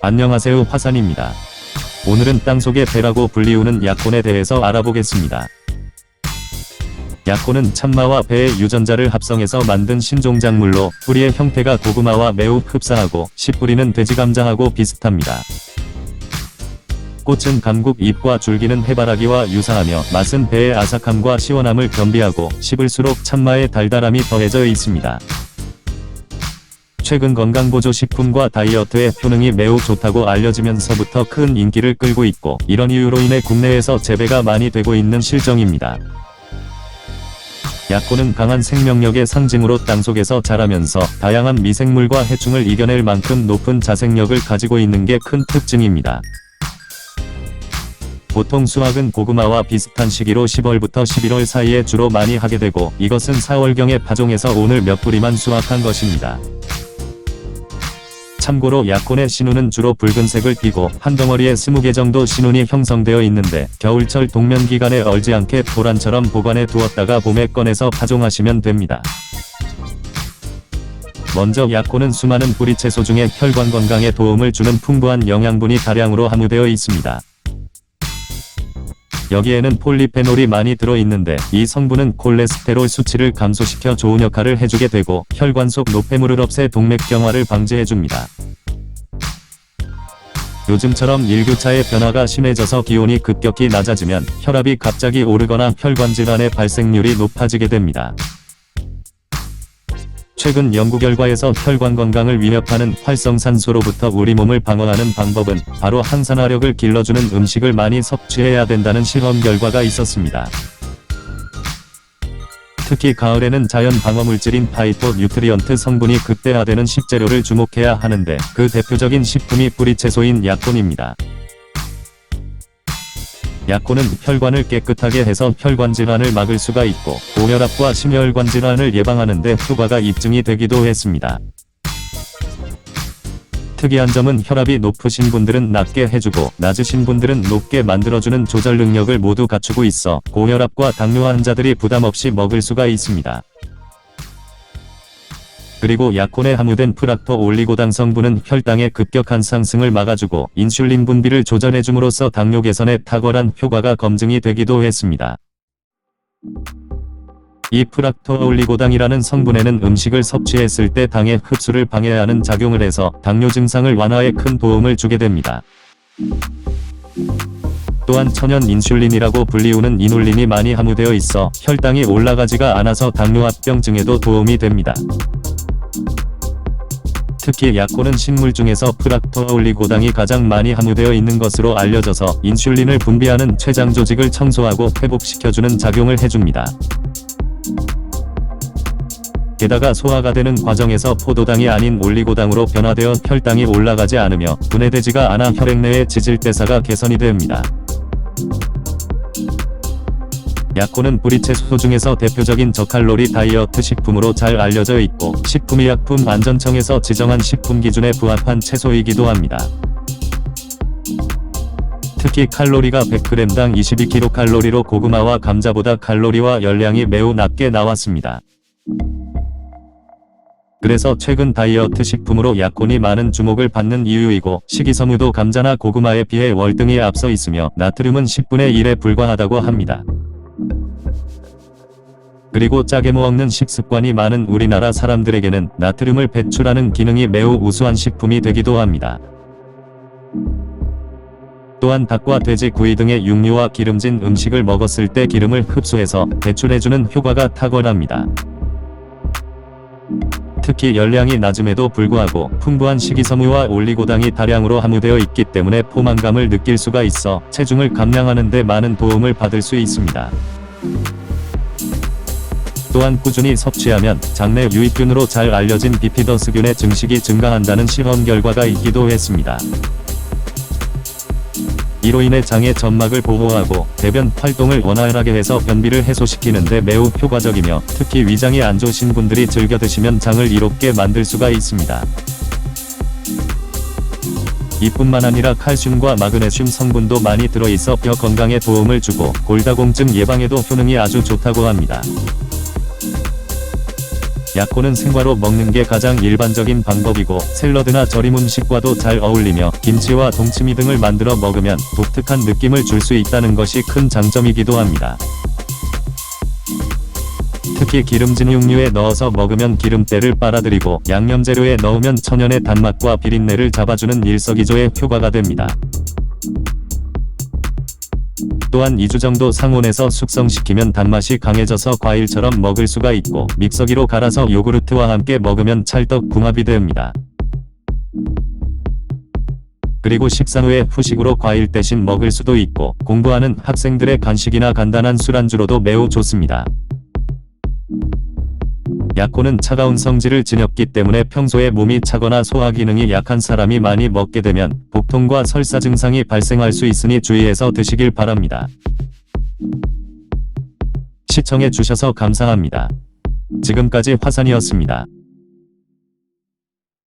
안녕하세요, 화산입니다. 오늘은 땅속의 배라고 불리우는 약혼에 대해서 알아보겠습니다. 약혼은 참마와 배의 유전자를 합성해서 만든 신종작물로 뿌리의 형태가 고구마와 매우 흡사하고 씨뿌리는 돼지감장하고 비슷합니다. 꽃은 감국 잎과 줄기는 해바라기와 유사하며 맛은 배의 아삭함과 시원함을 겸비하고 씹을수록 참마의 달달함이 더해져 있습니다. 최근 건강보조식품과 다이어트에 효능이 매우 좋다고 알려지면서부터 큰 인기를 끌고 있고, 이런 이유로 인해 국내에서 재배가 많이 되고 있는 실정입니다. 약혼은 강한 생명력의 상징으로 땅속에서 자라면서 다양한 미생물과 해충을 이겨낼 만큼 높은 자생력을 가지고 있는 게 큰 특징입니다. 보통 수확은 고구마와 비슷한 시기로 10월부터 11월 사이에 주로 많이 하게 되고, 이것은 4월경에 파종해서 오늘 몇 뿌리만 수확한 것입니다. 참고로 약혼의 신운은 주로 붉은색을 띠고 한 덩어리에 20개 정도 신운이 형성되어 있는데, 겨울철 동면 기간에 얼지 않게 도란처럼 보관해 두었다가 봄에 꺼내서 파종하시면 됩니다. 먼저 약혼은 수많은 뿌리채소 중에 혈관 건강에 도움을 주는 풍부한 영양분이 다량으로 함유되어 있습니다. 여기에는 폴리페놀이 많이 들어있는데, 이 성분은 콜레스테롤 수치를 감소시켜 좋은 역할을 해주게 되고 혈관 속 노폐물을 없애 동맥경화를 방지해줍니다. 요즘처럼 일교차의 변화가 심해져서 기온이 급격히 낮아지면 혈압이 갑자기 오르거나 혈관 질환의 발생률이 높아지게 됩니다. 최근 연구 결과에서 혈관 건강을 위협하는 활성산소로부터 우리 몸을 방어하는 방법은 바로 항산화력을 길러주는 음식을 많이 섭취해야 된다는 실험 결과가 있었습니다. 특히 가을에는 자연 방어물질인 파이토뉴트리언트 성분이 극대화되는 식재료를 주목해야 하는데, 그 대표적인 식품이 뿌리채소인 약혼입니다. 약혼은 혈관을 깨끗하게 해서 혈관 질환을 막을 수가 있고, 고혈압과 심혈관 질환을 예방하는 데 효과가 입증이 되기도 했습니다. 특이한 점은 혈압이 높으신 분들은 낮게 해주고 낮으신 분들은 높게 만들어주는 조절 능력을 모두 갖추고 있어 고혈압과 당뇨 환자들이 부담 없이 먹을 수가 있습니다. 그리고 약혼에 함유된 프락토 올리고당 성분은 혈당의 급격한 상승을 막아주고 인슐린 분비를 조절해줌으로써 당뇨 개선에 탁월한 효과가 검증이 되기도 했습니다. 이 프락토 올리고당이라는 성분에는 음식을 섭취했을 때 당의 흡수를 방해하는 작용을 해서 당뇨 증상을 완화에 큰 도움을 주게 됩니다. 또한 천연 인슐린이라고 불리우는 이눌린이 많이 함유되어 있어 혈당이 올라가지가 않아서 당뇨합병증에도 도움이 됩니다. 특히 약혼은 식물 중에서 프락토 올리고당이 가장 많이 함유되어 있는 것으로 알려져서 인슐린을 분비하는 췌장 조직을 청소하고 회복시켜주는 작용을 해줍니다. 게다가 소화가 되는 과정에서 포도당이 아닌 올리고당으로 변화되어 혈당이 올라가지 않으며 분해되지가 않아 혈액 내의 지질대사가 개선이 됩니다. 약혼은 뿌리채소 중에서 대표적인 저칼로리 다이어트 식품으로 잘 알려져 있고, 식품의약품안전청에서 지정한 식품 기준에 부합한 채소이기도 합니다. 특히 칼로리가 100g당 22kcal로 고구마와 감자보다 칼로리와 열량이 매우 낮게 나왔습니다. 그래서 최근 다이어트 식품으로 약혼이 많은 주목을 받는 이유이고, 식이섬유도 감자나 고구마에 비해 월등히 앞서 있으며 나트륨은 10분의 1에 불과하다고 합니다. 그리고 짜게 먹는 식습관이 많은 우리나라 사람들에게는 나트륨을 배출하는 기능이 매우 우수한 식품이 되기도 합니다. 또한 닭과 돼지, 구이 등의 육류와 기름진 음식을 먹었을 때 기름을 흡수해서 배출해주는 효과가 탁월합니다. 특히 열량이 낮음에도 불구하고 풍부한 식이섬유와 올리고당이 다량으로 함유되어 있기 때문에 포만감을 느낄 수가 있어 체중을 감량하는 데 많은 도움을 받을 수 있습니다. 또한 꾸준히 섭취하면 장내 유익균으로 잘 알려진 비피더스균의 증식이 증가한다는 실험 결과가 있기도 했습니다. 이로 인해 장의 점막을 보호하고 대변 활동을 원활하게 해서 변비를 해소시키는 데 매우 효과적이며, 특히 위장이 안 좋으신 분들이 즐겨 드시면 장을 이롭게 만들 수가 있습니다. 이뿐만 아니라 칼슘과 마그네슘 성분도 많이 들어있어 뼈 건강에 도움을 주고 골다공증 예방에도 효능이 아주 좋다고 합니다. 약코는 생과로 먹는 게 가장 일반적인 방법이고 샐러드나 절임 음식과도 잘 어울리며 김치와 동치미 등을 만들어 먹으면 독특한 느낌을 줄 수 있다는 것이 큰 장점이기도 합니다. 특히 기름진 육류에 넣어서 먹으면 기름때를 빨아들이고 양념재료에 넣으면 천연의 단맛과 비린내를 잡아주는 일석이조의 효과가 됩니다. 또한 2주 정도 상온에서 숙성시키면 단맛이 강해져서 과일처럼 먹을 수가 있고 믹서기로 갈아서 요구르트와 함께 먹으면 찰떡궁합이 됩니다. 그리고 식사 후에 후식으로 과일 대신 먹을 수도 있고 공부하는 학생들의 간식이나 간단한 술안주로도 매우 좋습니다. 약코는 차가운 성질을 지녔기 때문에 평소에 몸이 차거나 소화 기능이 약한 사람이 많이 먹게 되면 복통과 설사 증상이 발생할 수 있으니 주의해서 드시길 바랍니다. 시청해 주셔서 감사합니다. 지금까지 화산이었습니다.